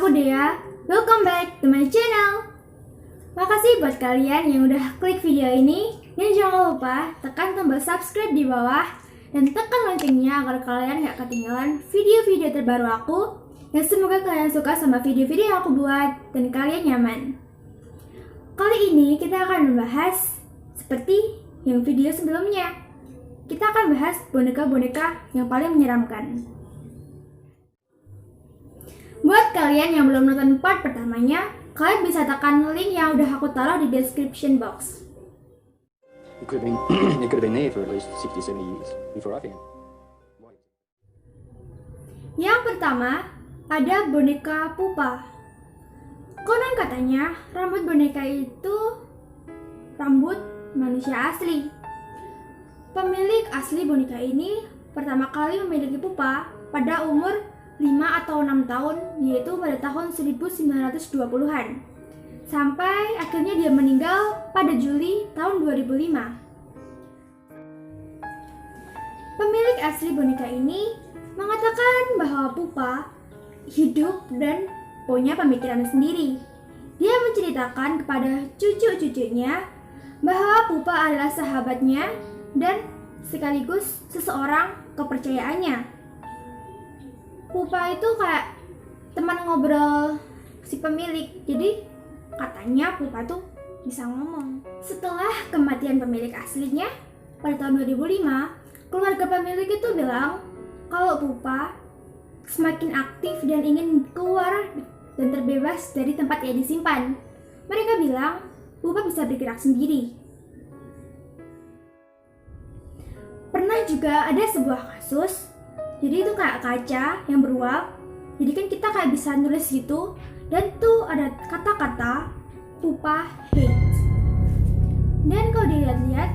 aku Dea, welcome back to my channel. Makasih buat kalian yang udah klik video ini. Dan jangan lupa tekan tombol subscribe di bawah dan tekan loncengnya agar kalian gak ketinggalan video-video terbaru aku. Dan semoga kalian suka sama video-video yang aku buat dan kalian nyaman. Kali ini kita akan membahas seperti yang video sebelumnya. Kita akan bahas boneka-boneka yang paling menyeramkan. Buat kalian yang belum nonton part pertamanya, kalian bisa tekan link yang udah aku taruh di description box. It could have been there for at least 60-70 years before I found it. Yang pertama, ada boneka pupa. Konon katanya, rambut boneka itu rambut manusia asli. Pemilik asli boneka ini pertama kali memiliki pupa pada umur 5 atau 6 tahun, yaitu pada tahun 1920-an. Sampai akhirnya dia meninggal pada Juli tahun 2005. Pemilik asli boneka ini mengatakan bahwa pupa hidup dan punya pemikiran sendiri. Dia menceritakan kepada cucu-cucunya bahwa pupa adalah sahabatnya dan sekaligus seseorang kepercayaannya. Pupa itu kayak teman ngobrol si pemilik, jadi katanya pupa tuh bisa ngomong. Setelah kematian pemilik aslinya pada tahun 2005, keluarga pemilik itu bilang kalau pupa semakin aktif dan ingin keluar dan terbebas dari tempat ia disimpan. Mereka bilang pupa bisa bergerak sendiri. Pernah juga ada sebuah kasus. Jadi itu kayak kaca yang beruap. Jadi kan kita kayak bisa nulis gitu. Dan tuh ada kata-kata pupa hate. Dan kalau dilihat-lihat,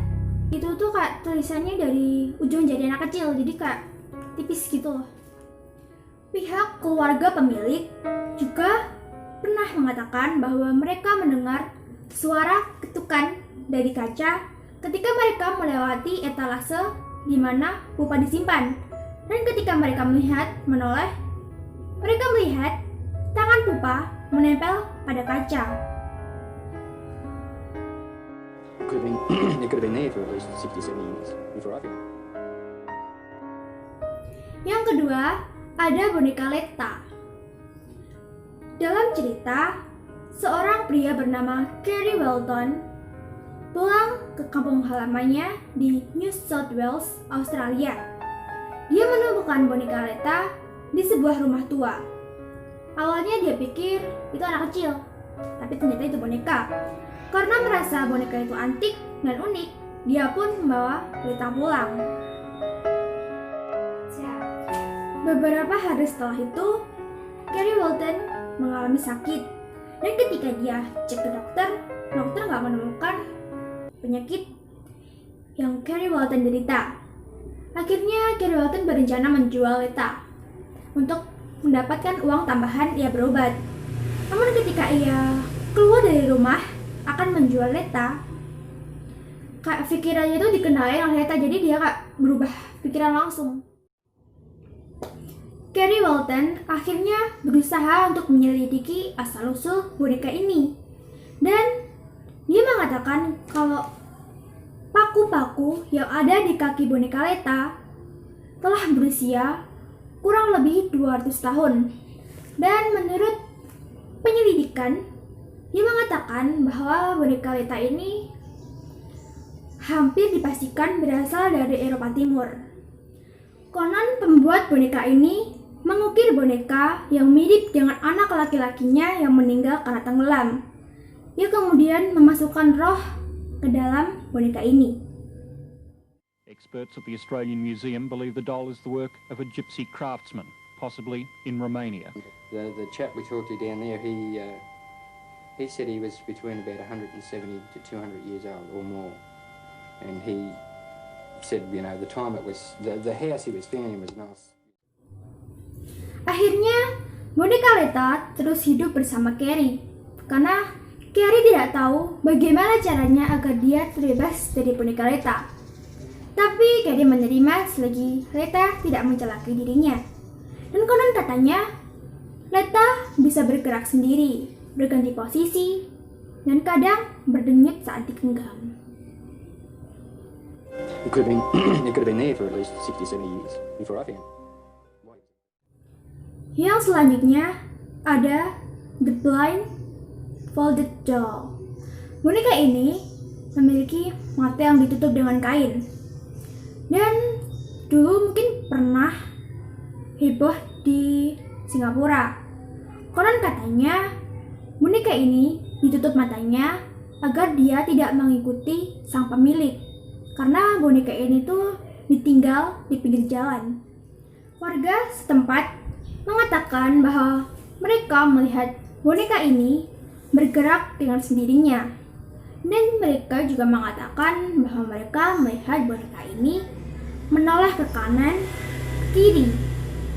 itu tuh kayak tulisannya dari ujung jari anak kecil. Jadi kayak tipis gitu loh. Pihak keluarga pemilik juga pernah mengatakan bahwa mereka mendengar suara ketukan dari kaca ketika mereka melewati etalase di mana pupa disimpan. Dan ketika mereka menoleh, mereka melihat tangan pupa menempel pada kaca. It could have been there for at least 60-70 years before I found it. Yang kedua, ada boneka Letta. Dalam cerita, seorang pria bernama Kerry Walton pulang ke kampung halamannya di New South Wales, Australia. Dia menemukan boneka Letta di sebuah rumah tua. Awalnya dia pikir itu anak kecil, tapi ternyata itu boneka. Karena merasa boneka itu antik dan unik, dia pun membawa Letta pulang. Beberapa hari setelah itu, Kerry Walton mengalami sakit. Dan ketika dia cek ke dokter nggak menemukan penyakit yang Kerry Walton derita. Akhirnya Kerry Walton berencana menjual Letta untuk mendapatkan uang tambahan ia berobat. Namun ketika ia keluar dari rumah akan menjual Letta, kayak pikirannya itu dikenalin oleh Letta, jadi dia kayak berubah pikiran langsung. Kerry Walton akhirnya berusaha untuk menyelidiki asal-usul boneka ini. Dan dia mengatakan kalau paku-paku yang ada di kaki boneka Letta telah berusia kurang lebih 200 tahun. Dan menurut penyelidikan, dia mengatakan bahwa boneka Letta ini hampir dipastikan berasal dari Eropa Timur. Konon pembuat boneka ini mengukir boneka yang mirip dengan anak laki-lakinya yang meninggal karena tenggelam. Ia kemudian memasukkan roh ke dalam boneka ini. Experts at the Australian Museum believe the doll is the work of a gypsy craftsman, possibly in Romania. The chap we talked to down there, he said he was between about 170 to 200 years old or more. And he said, the time it was, the house he was found in was nice. Akhirnya, boneka Letta terus hidup bersama Kerry. Karena Kerry tidak tahu bagaimana caranya agar dia terbebas dari boneka Letta. Tapi Kerry menerima selagi Letta tidak mencelakai dirinya. Dan konon katanya, Letta bisa bergerak sendiri, berganti posisi, dan kadang berdenyut saat digenggam. It could have been, it could have been there for at least 60, 70 years before I found it. Yang selanjutnya ada The Blind Folded Doll. Boneka ini memiliki mata yang ditutup dengan kain. Dan dulu mungkin pernah heboh di Singapura. Konon katanya boneka ini ditutup matanya agar dia tidak mengikuti sang pemilik. Karena boneka ini tuh ditinggal di pinggir jalan. Warga setempat mengatakan bahwa mereka melihat boneka ini bergerak dengan sendirinya. Dan mereka juga mengatakan bahwa mereka melihat boneka ini menoleh ke kanan, ke kiri,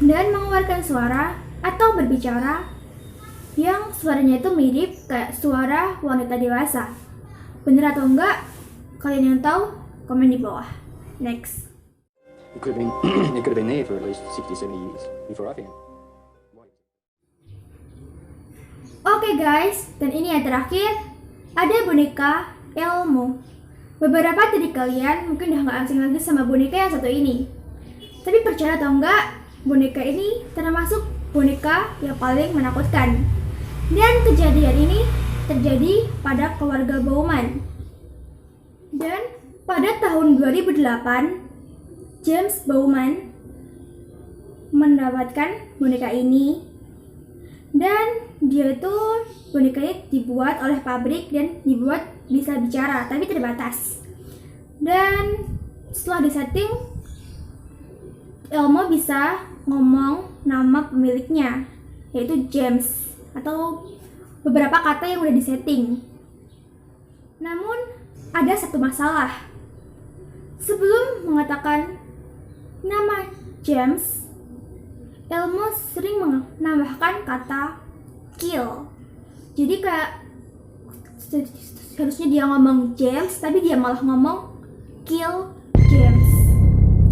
dan mengeluarkan suara atau berbicara yang suaranya itu mirip kayak suara wanita dewasa. Bener atau enggak? Kalian yang tahu, komen di bawah. Next. It could have been, it could have been there for at least 60, 70 years before I found it. Oke guys, dan ini yang terakhir, ada boneka Elmo. Beberapa dari kalian mungkin udah gak asing lagi sama boneka yang satu ini. Tapi percaya atau enggak, boneka ini termasuk boneka yang paling menakutkan. Dan kejadian ini terjadi pada keluarga Bowman. Dan pada tahun 2008, James Bowman mendapatkan boneka ini. Dan dia itu bonekanya dibuat oleh pabrik dan dibuat bisa bicara, tapi terbatas. Dan setelah disetting, Elmo bisa ngomong nama pemiliknya, yaitu James, atau beberapa kata yang udah disetting. Namun, ada satu masalah. Sebelum mengatakan nama James, Elmo sering menambahkan kata kill. Jadi kayak harusnya dia ngomong James, tapi dia malah ngomong kill James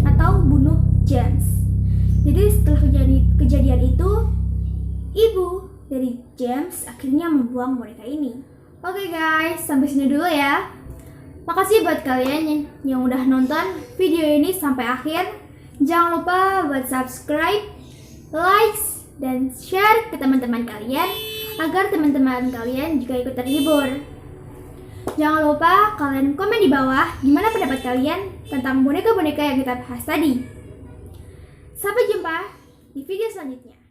atau bunuh James. Jadi setelah kejadian itu, ibu dari James akhirnya membuang boneka ini. Oke guys, sampai sini dulu ya. Makasih buat kalian yang udah nonton video ini sampai akhir. Jangan lupa buat subscribe, likes, dan share ke teman-teman kalian agar teman-teman kalian juga ikut terhibur. Jangan lupa kalian komen di bawah gimana pendapat kalian tentang boneka-boneka yang kita bahas tadi. Sampai jumpa di video selanjutnya.